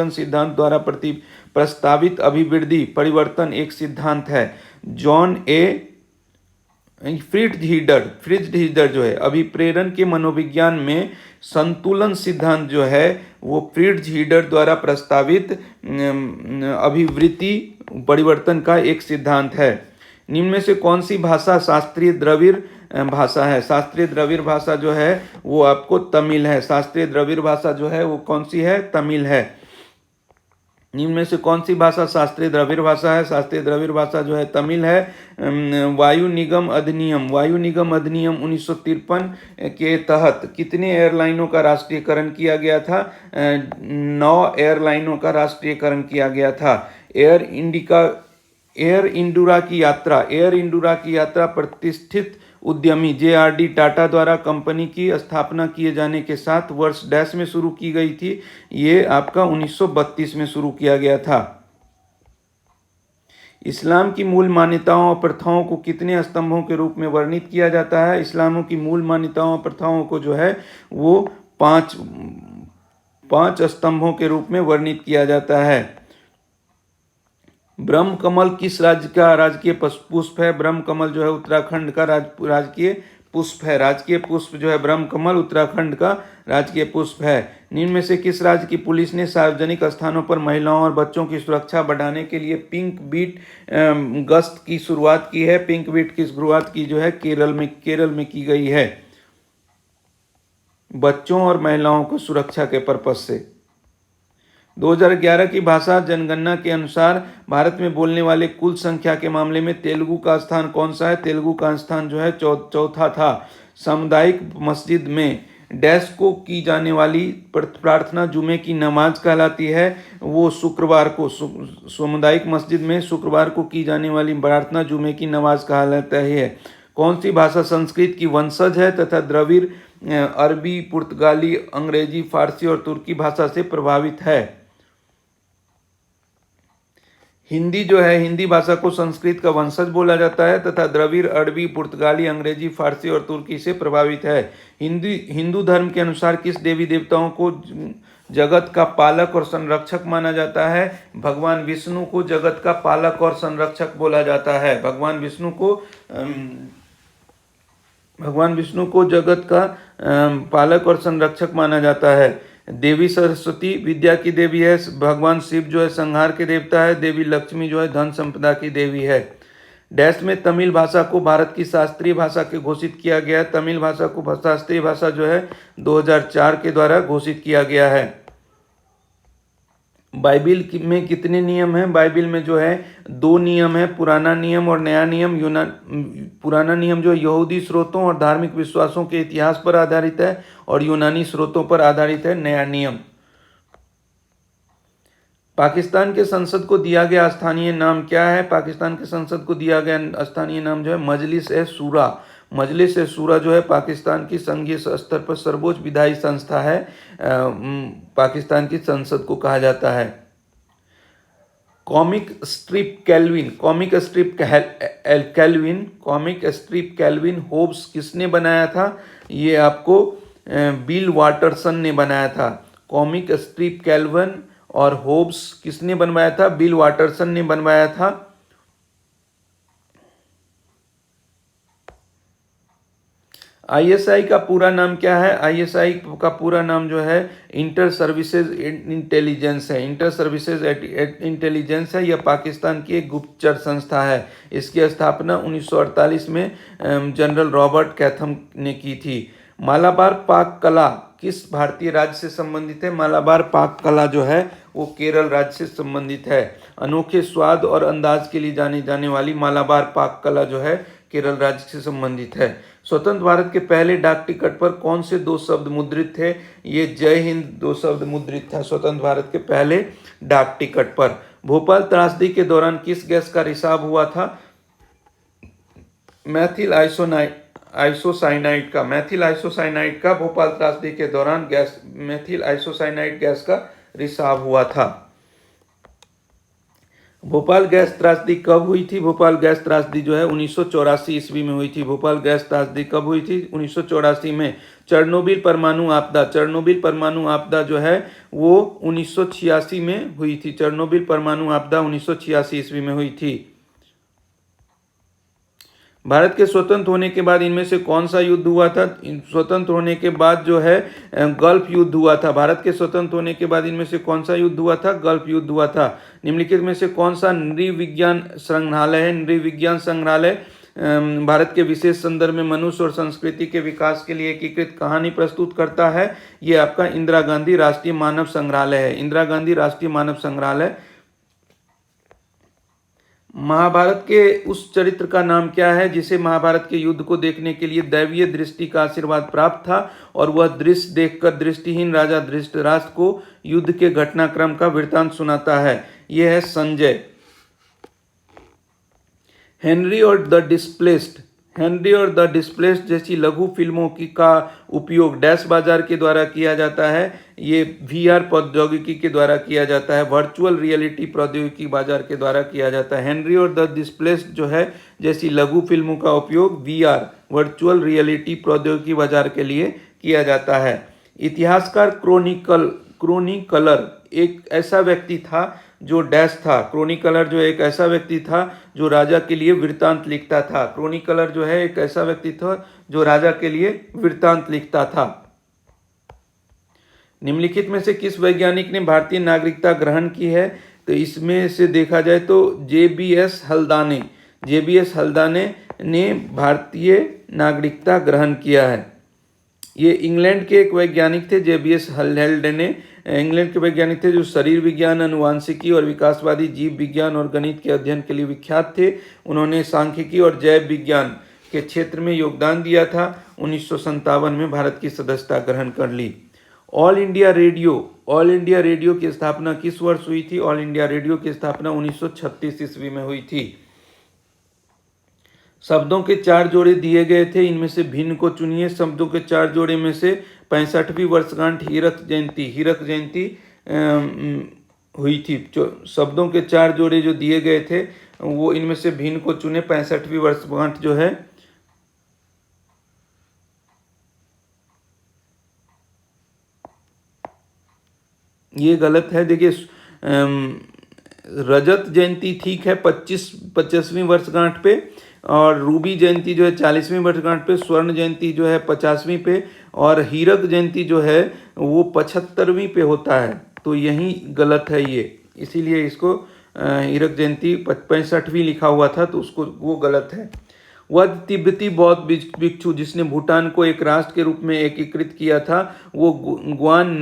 सिद्धांत द्वारा प्रस्तावित अभिवृद्धि परिवर्तन एक सिद्धांत है। जॉन ए फ्रिट्ज जो है अभिप्रेरण के मनोविज्ञान में संतुलन सिद्धांत जो है वो फ्रिट्ज द्वारा प्रस्तावित अभिवृत्ति परिवर्तन का एक सिद्धांत है। निम्न में से कौन सी भाषा शास्त्रीय द्रविड़ भाषा है? शास्त्रीय द्रविड़ भाषा जो है वो आपको तमिल है। शास्त्रीय द्रविड़ भाषा जो है वो कौन सी है? तमिल है। निम्न में से कौन सी भाषा शास्त्रीय द्रविड़ भाषा है? शास्त्रीय द्रविड़ भाषा जो है तमिल है। वायु निगम अधिनियम 1953 के तहत कितने एयरलाइनों का राष्ट्रीयकरण किया गया था? 9 एयरलाइनों का राष्ट्रीयकरण किया गया था। एयर इंडूरा की यात्रा प्रतिष्ठित उद्यमी JRD टाटा द्वारा कंपनी की स्थापना किए जाने के साथ वर्ष डैश में शुरू की गई थी। ये आपका 1932 में शुरू किया गया था। इस्लाम की मूल मान्यताओं और प्रथाओं को कितने स्तंभों के रूप में वर्णित किया जाता है? इस्लाम की मूल मान्यताओं और प्रथाओं को जो है वो पांच स्तंभों के रूप में वर्णित किया जाता है। ब्रह्म कमल किस राज्य का राजकीय पुष्प है? ब्रह्म कमल जो है उत्तराखंड का राजकीय पुष्प है। राजकीय पुष्प जो है ब्रह्म कमल उत्तराखंड का राजकीय पुष्प है। निम्न में से किस राज्य की पुलिस ने सार्वजनिक स्थानों पर महिलाओं और बच्चों की सुरक्षा बढ़ाने के लिए पिंक बीट गश्त की शुरुआत की है? पिंक बीट की शुरुआत की जो है केरल में की गई है, बच्चों और महिलाओं को सुरक्षा के पर्पज से। 2011 की भाषा जनगणना के अनुसार भारत में बोलने वाले कुल संख्या के मामले में तेलुगु का स्थान कौन सा है? तेलुगु का स्थान जो है चौथा था। सामुदायिक मस्जिद में डैश को की जाने वाली प्रार्थना जुमे की नमाज कहलाती है। वो शुक्रवार को सामुदायिक मस्जिद में शुक्रवार को की जाने वाली प्रार्थना जुमे की नमाज कहलाता है। कौन सी भाषा संस्कृत की वंशज है तथा द्रविड़ अरबी, पुर्तगाली, अंग्रेजी, फारसी और तुर्की भाषा से प्रभावित है? हिंदी जो है हिंदी भाषा को संस्कृत का वंशज बोला जाता है तथा द्रविड़ अरबी, पुर्तगाली, अंग्रेजी, फारसी और तुर्की से प्रभावित है। हिंदू धर्म के अनुसार किस देवी देवताओं को जगत का पालक और संरक्षक माना जाता है? भगवान विष्णु को जगत का पालक और संरक्षक बोला जाता है। भगवान विष्णु को जगत का पालक और संरक्षक माना जाता है। देवी सरस्वती विद्या की देवी है। भगवान शिव जो है संहार के देवता है। देवी लक्ष्मी जो है धन संपदा की देवी है। डैश में तमिल भाषा को भारत की शास्त्रीय भाषा के घोषित किया गया है। तमिल भाषा को शास्त्रीय भाषा जो है 2004 के द्वारा घोषित किया गया है। में कितने नियम हैं? बाइबिल में जो है 2 नियम है, पुराना नियम और नया नियम। पुराना नियम जो यहूदी स्रोतों और धार्मिक विश्वासों के इतिहास पर आधारित है और यूनानी स्रोतों पर आधारित है नया नियम। पाकिस्तान के संसद को दिया गया स्थानीय नाम क्या है? पाकिस्तान के संसद को दिया गया स्थानीय नाम जो है मजलिस ए शूरा। मजलिस ए शूरा जो है पाकिस्तान की संघीय स्तर पर सर्वोच्च विधायी संस्था है। पाकिस्तान की संसद को कहा जाता है। कॉमिक स्ट्रिप कैल्विन होब्स किसने बनाया था? ये आपको बिल वाटरसन ने बनाया था। कॉमिक स्ट्रिप कैल्विन और होब्स किसने बनवाया था? बिल वाटरसन ने बनवाया था। आईएसआई का पूरा नाम क्या है? आईएसआई का पूरा नाम जो है इंटर सर्विसेज इंटेलिजेंस है। इंटर सर्विसेज इंटेलिजेंस है। यह पाकिस्तान की एक गुप्तचर संस्था है। इसकी स्थापना 1948 में जनरल रॉबर्ट कैथम ने की थी। मालाबार पाक कला किस भारतीय राज्य से संबंधित है? मालाबार पाक कला जो है वो केरल राज्य से संबंधित है। अनोखे स्वाद और अंदाज के लिए जानी जाने वाली मालाबार पाक कला जो है केरल राज्य से संबंधित है। स्वतंत्र भारत के पहले डाक टिकट पर कौन से 2 शब्द मुद्रित थे? ये जय हिंद 2 शब्द मुद्रित था स्वतंत्र भारत के पहले डाक टिकट पर। भोपाल त्रासदी के दौरान किस गैस का रिसाव हुआ था? मैथिल आइसोसाइनाइड का भोपाल त्रासदी के दौरान मैथिल आइसोसाइनाइड गैस का रिसाव हुआ था। भोपाल गैस त्रासदी कब हुई थी? भोपाल गैस त्रासदी जो है 1984 ईस्वी में हुई थी। भोपाल गैस त्रासदी कब हुई थी? 1984 में। चेरनोबिल परमाणु आपदा जो है वो 1986 में हुई थी। चेरनोबिल परमाणु आपदा 1986 ईस्वी में हुई थी। भारत के स्वतंत्र होने के बाद इनमें से कौन सा युद्ध हुआ था? स्वतंत्र होने के बाद जो है गल्फ युद्ध हुआ था। भारत के स्वतंत्र होने के बाद इनमें से कौन सा युद्ध हुआ था? गल्फ युद्ध हुआ था। निम्नलिखित में से कौन सा नृविज्ञान संग्रहालय है? नृविज्ञान संग्रहालय भारत के विशेष संदर्भ में मनुष्य और संस्कृति के विकास के लिए एकीकृत कहानी प्रस्तुत करता है। ये आपका इंदिरा गांधी राष्ट्रीय मानव संग्रहालय है। इंदिरा गांधी राष्ट्रीय मानव संग्रहालय। महाभारत के उस चरित्र का नाम क्या है जिसे महाभारत के युद्ध को देखने के लिए दैवीय दृष्टि का आशीर्वाद प्राप्त था और वह दृश्य देखकर दृष्टिहीन राजा धृतराष्ट्र को युद्ध के घटनाक्रम का वृत्तांत सुनाता है? यह है संजय। हेनरी और द डिस्प्लेस्ड जैसी लघु फिल्मों का उपयोग डैश बाजार के द्वारा किया जाता है। ये वीआर प्रौद्योगिकी के द्वारा किया जाता है। वर्चुअल रियलिटी प्रौद्योगिकी बाजार के द्वारा किया जाता है। हेनरी और द डिस्प्लेस्ड जो है जैसी लघु फिल्मों का उपयोग वीआर वर्चुअल रियलिटी प्रौद्योगिकी बाजार के लिए किया जाता है। इतिहासकार क्रोनिकलर एक ऐसा व्यक्ति था जो डैश था। क्रोनिकलर जो एक ऐसा व्यक्ति था जो राजा के लिए वृत्तांत लिखता था। क्रोनिकलर जो है एक ऐसा व्यक्ति था जो राजा के लिए वृत्तांत लिखता था। निम्नलिखित में से किस वैज्ञानिक ने भारतीय नागरिकता ग्रहण की है? तो इसमें से देखा जाए तो जेबीएस हल्दाने ने भारतीय नागरिकता ग्रहण किया है। ये इंग्लैंड के एक वैज्ञानिक थे। जेबीएस हल्दाने इंग्लैंड के वैज्ञानिक थे जो शरीर विज्ञान, अनुवांशिकी और विकासवादी जीव विज्ञान और गणित के अध्ययन के लिए विख्यात थे। उन्होंने सांख्यिकी और जैव विज्ञान के क्षेत्र में योगदान दिया था। 1957 में भारत की सदस्यता ग्रहण कर ली। ऑल इंडिया रेडियो की स्थापना किस वर्ष हुई थी? ऑल इंडिया रेडियो की स्थापना 1936 ईस्वी में हुई थी। शब्दों के 4 जोड़े दिए गए थे, इनमें से भिन्न को चुनिए। शब्दों के 4 जोड़े में से 65वीं वर्षगांठ हीरक जयंती हुई थी। शब्दों के 4 जोड़े जो दिए गए थे वो इनमें से भिन्न को चुने। 65वीं वर्षगांठ जो है ये गलत है। देखिए रजत जयंती ठीक है 50वीं वर्षगांठ पे, और रूबी जयंती जो है 40वीं वर्षगांठ पे, स्वर्ण जयंती जो है 50वीं पे, और हीरक जयंती जो है वो 75वीं पे होता है। तो यही गलत है ये, इसीलिए इसको हीरक जयंती 65वीं लिखा हुआ था तो उसको वो गलत है। वह तिब्बती बौद्ध भिक्षु जिसने भूटान को एक राष्ट्र के रूप में एकीकृत किया था, वो गवांग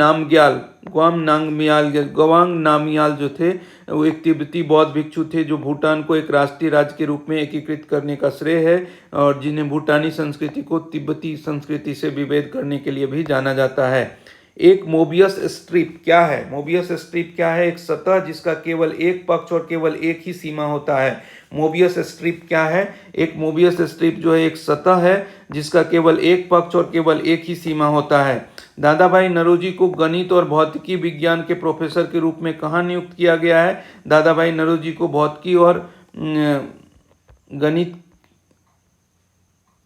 नामग्याल जो थे, वो एक तिब्बती बौद्ध भिक्षु थे जो भूटान को एक राष्ट्रीय राज्य के रूप में एकीकृत करने का श्रेय है, और जिन्हें भूटानी संस्कृति को तिब्बती संस्कृति से विभेद करने के लिए भी जाना जाता है। एक मोबियस स्ट्रिप क्या है? मोबियस स्ट्रिप क्या है? एक सतह जिसका केवल एक पक्ष और केवल एक ही सीमा होता है। मोबियस स्ट्रिप क्या है? एक मोबियस स्ट्रिप जो है एक सतह है जिसका केवल एक पक्ष और केवल एक ही सीमा होता है। दादा भाई नौरोजी को गणित और भौतिकी विज्ञान के प्रोफेसर के रूप में कहाँ नियुक्त किया गया है? दादा भाई नौरोजी को भौतिकी और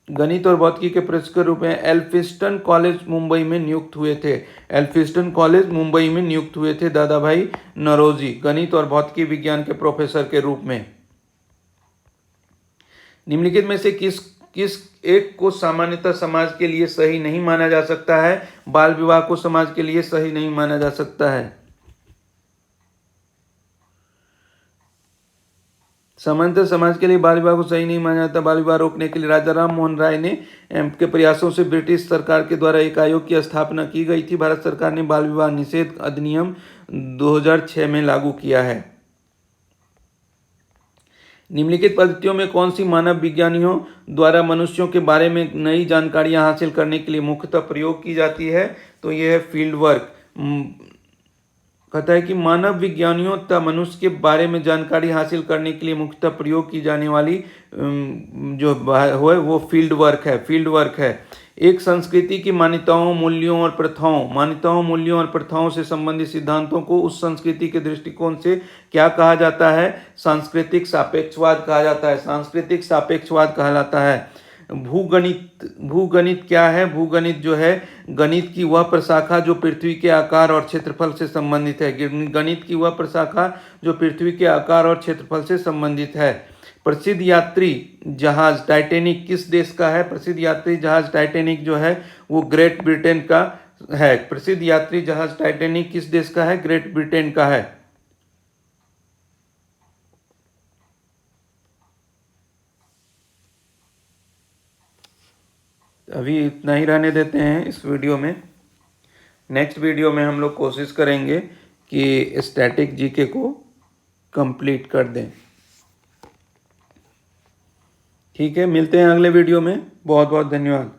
गणित और भौतिकी के प्रोफेसर के रूप में एल्फिंस्टन कॉलेज मुंबई में नियुक्त हुए थे। एल्फिंस्टन कॉलेज मुंबई में नियुक्त हुए थे दादा भाई नौरोजी गणित और भौतिकी विज्ञान के प्रोफेसर के रूप में। निम्नलिखित में से किस एक को सामान्यतः समाज के लिए सही नहीं माना जा सकता है? बाल विवाह को समाज के लिए सही नहीं माना जा सकता है। सामान्यतः समाज के लिए बाल विवाह को सही नहीं माना जाता। बाल विवाह रोकने के लिए राजा राम मोहन राय ने के प्रयासों से ब्रिटिश सरकार के द्वारा एक आयोग की स्थापना की गई थी। भारत सरकार ने बाल विवाह निषेध अधिनियम 2006 में लागू किया है। निम्नलिखित पद्धतियों में कौन सी मानव विज्ञानियों द्वारा मनुष्यों के बारे में नई जानकारियां हासिल करने के लिए मुख्यतः प्रयोग की जाती है? तो यह है फील्ड वर्क। कहता है कि मानव विज्ञानियों तथा मनुष्य के बारे में जानकारी हासिल करने के लिए मुख्यतः प्रयोग की जाने वाली जो है वो फील्ड वर्क है। एक संस्कृति की मान्यताओं मूल्यों और प्रथाओं से संबंधित सिद्धांतों को उस संस्कृति के दृष्टिकोण से क्या कहा जाता है? सांस्कृतिक सापेक्षवाद कहा जाता है। भूगणित क्या है? भूगणित जो है गणित की वह प्रशाखा जो पृथ्वी के आकार और क्षेत्रफल से संबंधित है। गणित की वह प्रशाखा जो पृथ्वी के आकार और क्षेत्रफल से संबंधित है। प्रसिद्ध यात्री जहाज टाइटैनिक किस देश का है? प्रसिद्ध यात्री जहाज टाइटैनिक जो है वो ग्रेट ब्रिटेन का है। प्रसिद्ध यात्री जहाज टाइटैनिक किस देश का है? ग्रेट ब्रिटेन का है। अभी इतना ही रहने देते हैं इस वीडियो में। नेक्स्ट वीडियो में हम लोग कोशिश करेंगे कि स्टैटिक जीके को कंप्लीट कर दें। ठीक है, मिलते हैं अगले वीडियो में। बहुत बहुत धन्यवाद।